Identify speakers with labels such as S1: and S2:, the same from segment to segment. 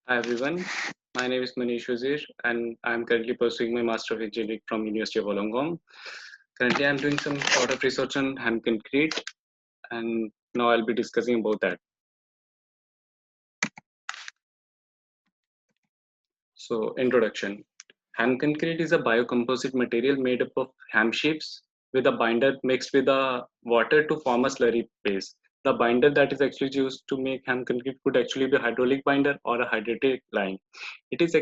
S1: Hi everyone, my name is Manish Wazir and I'm currently pursuing my Master of Engineering from University of Wollongong. Currently I'm doing some sort of research on ham concrete and now I'll be discussing about that. So introduction. Ham concrete is a biocomposite material made up of ham shapes with a binder mixed with a water to form a slurry base. The binder that is actually used to make ham concrete could actually be a hydraulic binder or a hydraulic line. It is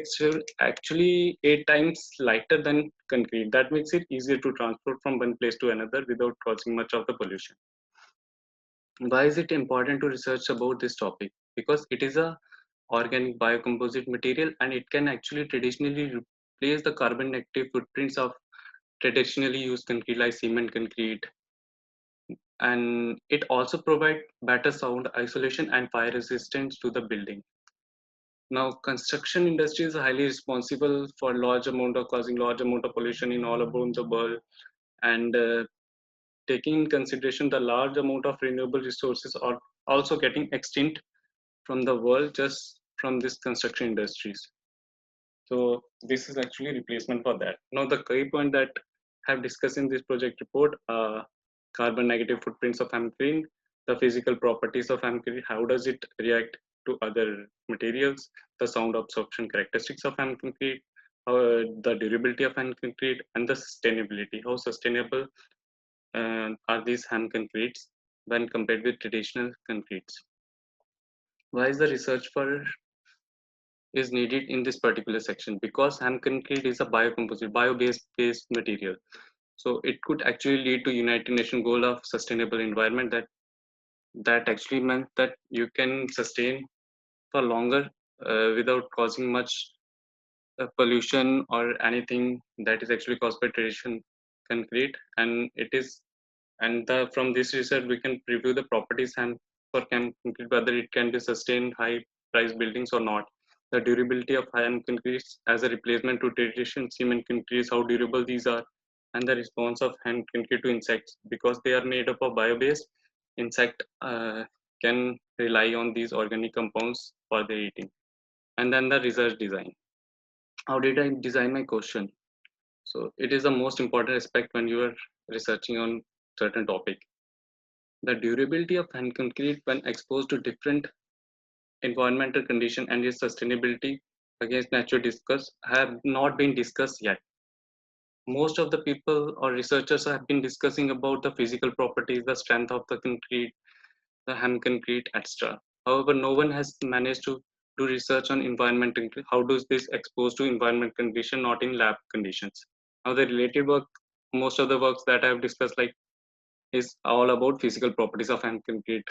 S1: actually 8 times lighter than concrete. That makes it easier to transport from one place to another without causing much of the pollution. Why is it important to research about this topic? Because it is a organic biocomposite material and it can actually traditionally replace the carbon negative footprints of traditionally used concrete like cement concrete, and it also provides better sound isolation and fire resistance to the building. Now construction industry is highly responsible for large amount of causing large amount of pollution in all around the world, and taking in consideration the large amount of renewable resources are also getting extinct from the world just from this construction industries. So this is actually replacement for that. Now the key point that I have discussed in this project report, carbon negative footprints of concrete, the physical properties of concrete, how does it react to other materials, the sound absorption characteristics of concrete, the durability of concrete, and the sustainability. How sustainable are these ham concretes when compared with traditional concretes? Why is the research for is needed in this particular section? Because ham concrete is a biocomposite, bio-based material. So it could actually lead to United Nations goal of sustainable environment that actually meant that you can sustain for longer without causing much pollution or anything that is actually caused by traditional concrete. And it is from this research we can preview the properties and for concrete whether it can be sustained high price buildings or not. The durability of ham concretes as a replacement to traditional cement concretes, how durable these are, and the response of ham concrete to insects because they are made up of bio-based. Insect can rely on these organic compounds for their eating. And then the research design. How did I design my question? So it is the most important aspect when you are researching on certain topic. The durability of hand concrete when exposed to different environmental condition and its sustainability against natural discuss have not been discussed yet. Most of the people or researchers have been discussing about the physical properties, the strength of the concrete, the ham concrete, etc. However, no one has managed to do research on environmental. How does this expose to environment condition, not in lab conditions? Now, the related work, most of the works that I have discussed, like, is all about physical properties of ham concrete.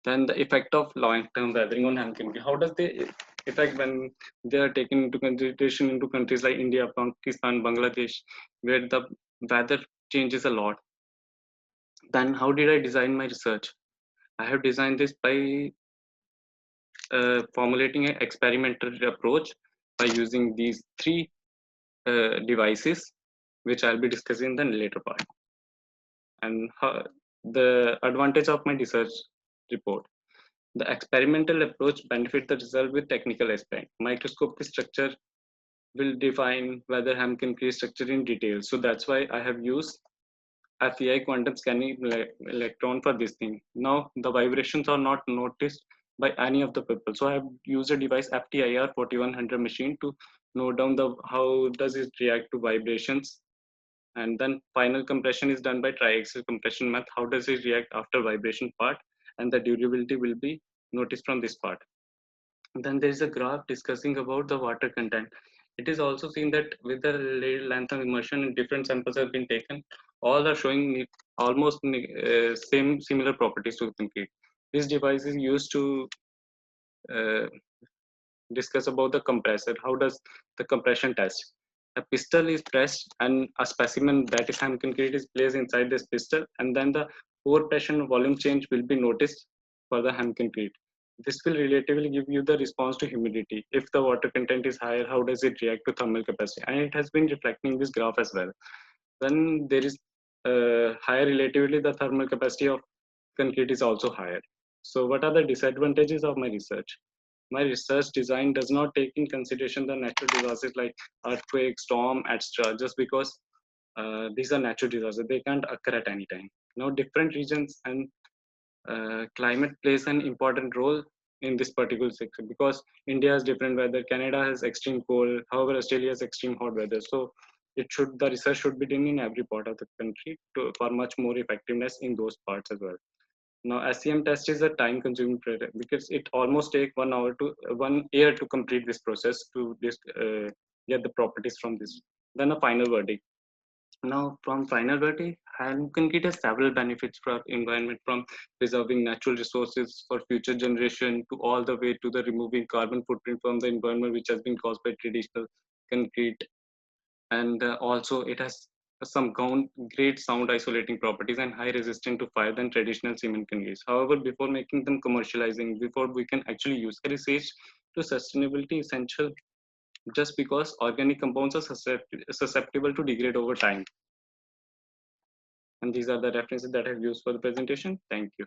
S1: Then the effect of long-term weathering on ham concrete. How does they affect when they are taken into consideration into countries like India, Pakistan, Bangladesh, where the weather changes a lot? Then how did I design my research? I have designed this by formulating an experimental approach by using these three devices, which I'll be discussing in the later part. And the advantage of my research report. The experimental approach benefits the result with technical aspect. Microscopic structure will define whether ham can create structure in detail. So that's why I have used FEI quantum scanning electron for this thing. Now the vibrations are not noticed by any of the people. So I have used a device FTIR 4100 machine to note down the how does it react to vibrations, and then final compression is done by triaxial compression method. How does it react after vibration part, and the durability will be noticed from this part. And then there is a graph discussing about the water content. It is also seen that with the length of immersion, different samples have been taken. All are showing almost same similar properties to concrete. This device is used to uh, discuss about the compressor. How does the compression test? A pistol is pressed and a specimen that is hand concrete is placed inside this pistol, and then the pore pressure and volume change will be noticed for the hand concrete. This will relatively give you the response to humidity. If the water content is higher, how does it react to thermal capacity? And it has been reflecting this graph as well. When there is higher relatively, the thermal capacity of concrete is also higher. So what are the disadvantages of my research? My research design does not take in consideration the natural disasters like earthquake, storm, etc. Just because these are natural disasters, they can't occur at any time. Different regions and climate plays an important role in this particular section because India has different weather, Canada has extreme cold, however Australia has extreme hot weather. So the research should be done in every part of the country for much more effectiveness in those parts as well. Now, SCM test is a time-consuming project because it almost take 1 hour to 1 year to complete this process to get the properties from this. Then a final verdict. Now, from final verdict, hand concrete has several benefits for our environment, from preserving natural resources for future generation to all the way to the removing carbon footprint from the environment, which has been caused by traditional concrete. And also, it has some great sound isolating properties and high resistant to fire than traditional cement concretes. However, before making them commercializing, before we can actually use research to sustainability essential just because organic compounds are susceptible to degrade over time. And these are the references that I've used for the presentation. Thank you.